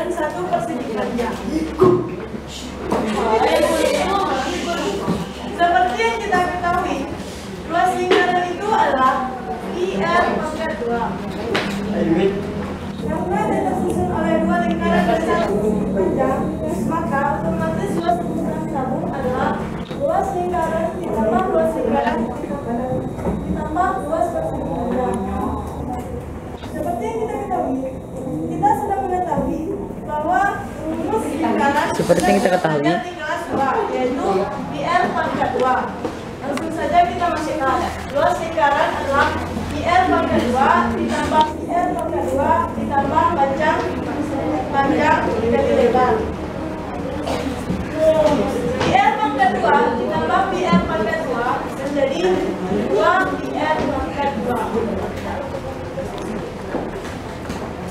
dan satu persegi panjang. Seperti yang kita ketahui, luas lingkaran itu adalah IR pangkat 2. Karena disusun oleh dua lingkaran dan satu persegi panjang, maka otomatis luas lingkaran tabung adalah luas lingkaran ditambah luas lingkaran ditambah luas persegi panjang. Seperti yang kita ketahui, kita sudah mengetahui bahwa rumus lingkaran seperti yang kita ketahui di kelas 2, yaitu IR pangkat 2. Langsung saja kita masukkan luas lingkaran adalah IR pangkat 2 ditambah IR pangkat 2 ditambah panjang dikali lebar. IR pangkat 2 ditambah PR pangkat 2 menjadi 2 PR pangkat 2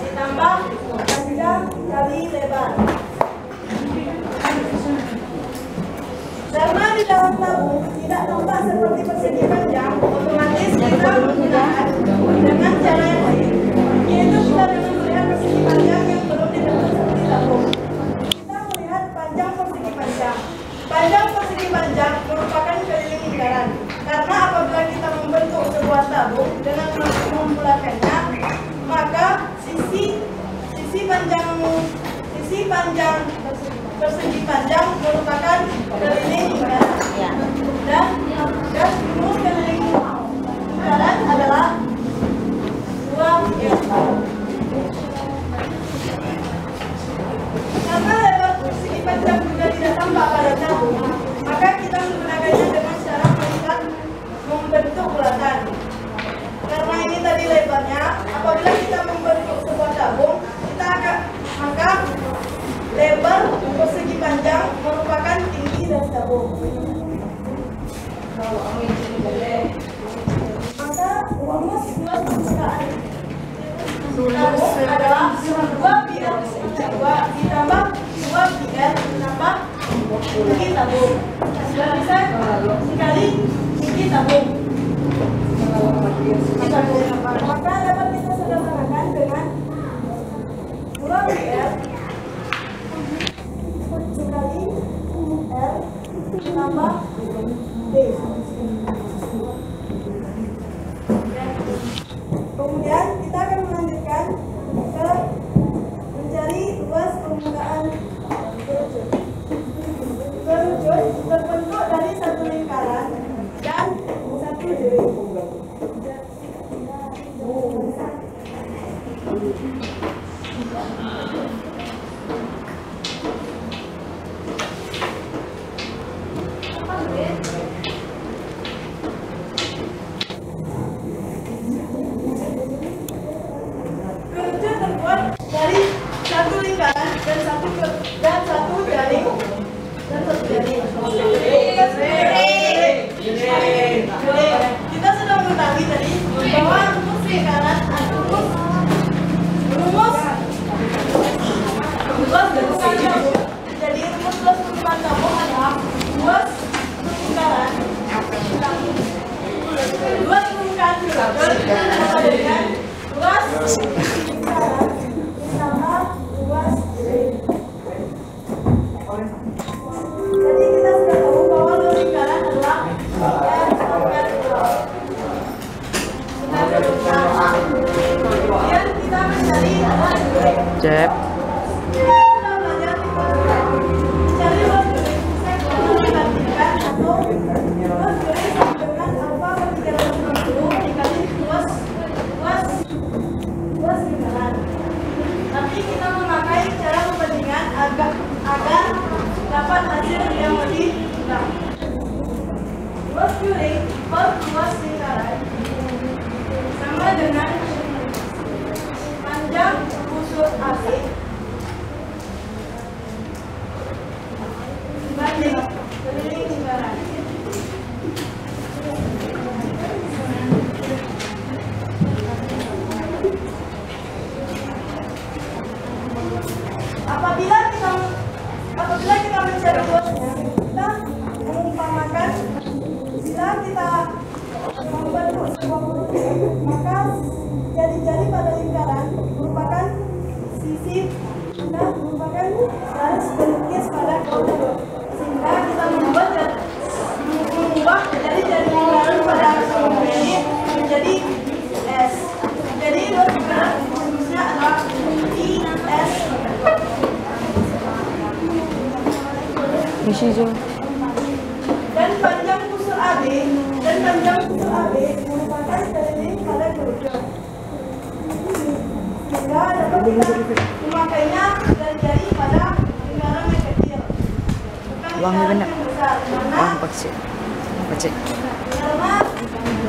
ditambah panjang kali lebar. Karena di dalam tabung tidak nampak seperti persegi panjang, otomatis kita menggunakan dengan cara yang lain, yaitu kita dengan melihat persegi panjang yang belum dibentuk seperti tabung. Kita melihat panjang persegi panjang. Panjang persegi panjang merupakan keliling lingkaran. Karena apabila kita membentuk sebuah tabung dengan membulatkannya, maka sisi panjang persegi panjang merupakan keliling lingkaran. Dan rumus keliling lingkaran adalah 2 Karena lebar persegi panjang juga tidak tampak pada tabung, maka kita menggunakannya dengan cara membentuk bulatan. Karena ini tadi lebarnya, apabila kita membentuk sebuah tabung, maka lebar persegi panjang merupakan tinggi dari tabung. Maka rumus luas permukaan tabung adalah 2 PR ditambah 2 PR ditambah tinggi tabung. Sudah bisa sekali tinggi tabung. Maka dapat kita sederhanakan dengan 2 PR sekali R ditambah D. Kemudian kita akan melanjutkan ke mencari luas permukaan kerucut. Kerucut terbentuk dari satu lingkaran dan satu duri. Kerucut terbuat dari satu lingkaran dan satu jaring. Kita sudah mengetahui tadi bahwa rumus lingkaran rumus permukaan tabung. Jadi rumus luas permukaan tabung adalah luas lingkaran sama dengan luas lingkaran ditambah luas ring. Jadi kita sudah tahu bahwa luas lingkaran adalah R pangkat 2. Kemudian kita mencari luas ring. Cep. Mencari luas ring, kita membandingkan atau luas ring dengan alfa per 360 dikali luas lingkaran. Tapi kita memakai cara pembandingan agar dapat hasil yang lebih mudah. Luas ring per luas lingkaran sama dengan panjang busur AC dibanding keliling lingkaran. Apabila kita mencari luasnya, kita mengumpamakan bila kita membentuk sebuah kerucut, maka jari-jari pada lingkaran merupakan sisi sudah merupakan garis pelukis pada kontur, sehingga kita mengubah dari lingkaran pada ini menjadi S. Jadi rumusnya adalah IS. Dan panjang kusur AB merupakan keliling pada kerucut, sehingga dapat kita memakainya dari jari pada lingkaran yang kecil, bukan lingkaran yang besar. Karena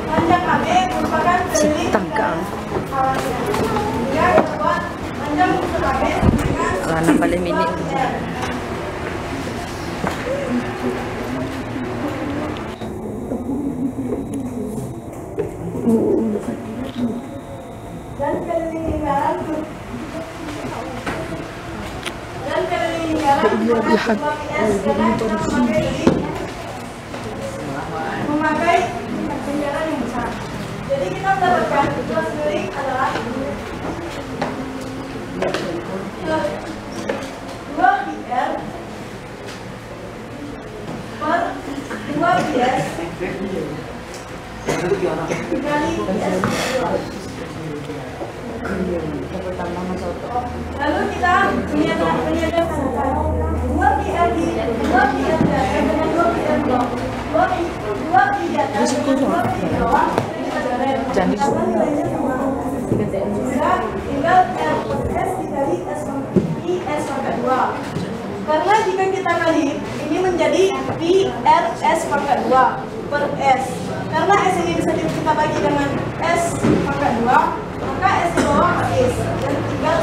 panjang AB merupakan keliling pada sehingga kita buat panjang kusur AB dengan dan keliling lingkaran memakai lingkaran yang besar. Jadi kita mendapatkan luas keliling adalah 2πr per 2πs dikali lalu kita menyederhanakan 2πr di 2πr dengan 2πr blok 2π di atas dengan 2π di bawah kita garis karena nilainya sama, sehingga tinggal r per s dikali is pangkat 2. Karena jika kita kali ini menjadi PRS pangkat 2 per S. Karena S ini bisa kita bagi dengan S pangkat 2, maka S di bawah habis dan tinggal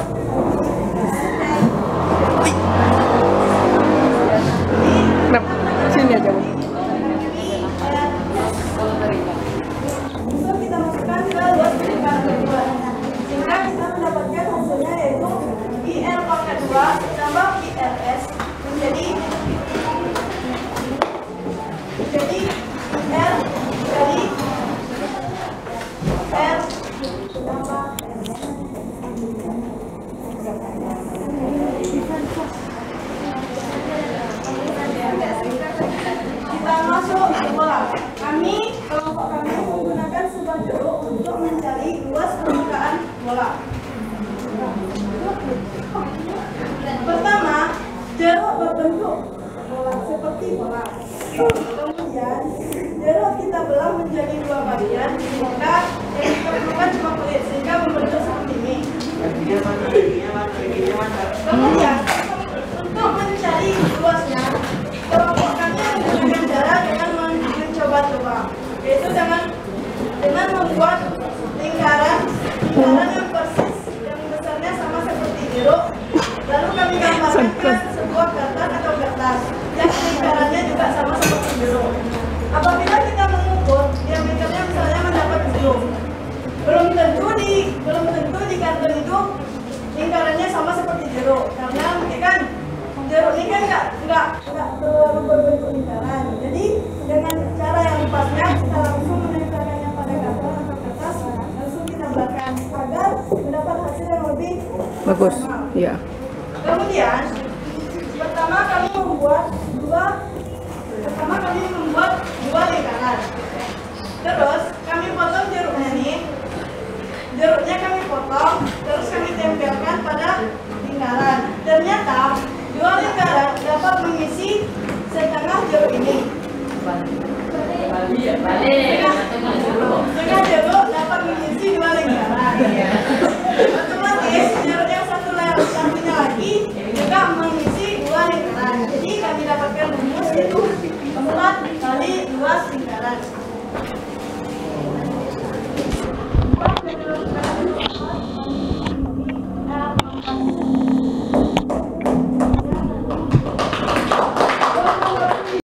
sini aja, Bu. Itu kita masukkan ke luas lingkaran kedua, sehingga kita mendapatkan hasilnya yaitu PR pangkat 2 tambah PRS menjadi R kali R tambah kita masuk ke bola. Kelompok kami menggunakan sebuah jeruk untuk mencari luas permukaan bola. Pertama, jeruk berbentuk bola seperti bola. Kemudian jeruk kita belah menjadi dua bagian, sehingga yang kita perlukan cuma kulit, sehingga membentuk seperti ini. Kemudian untuk mencari luasnya, kelompok kami menggunakan cara dengan mencoba-coba, yaitu dengan membuat lingkaran yang persis, yang besarnya sama seperti jeruk. Lalu kami gambarkan ke sebuah karton atau kertas yang lingkarannya juga sama seperti jeruk. Apabila kita mengukur diameternya misalnya mendapat 10, belum tentu di karton itu lingkarannya sama seperti jeruk, karena kan jeruk ini kan nggak terlalu berbentuk lingkaran. Jadi dengan cara yang pasnya kita langsung menempelkannya pada karton atau kertas, langsung kita belakang agar mendapat hasil yang lebih bagus. Iya. Kemudian pertama kami membuat dua lingkaran. Terus kami potong jeruknya nih. Jeruknya kami potong, terus kami tempelkan pada lingkaran. Ternyata dua lingkaran dapat mengisi setengah jeruk ini. Setengah jeruk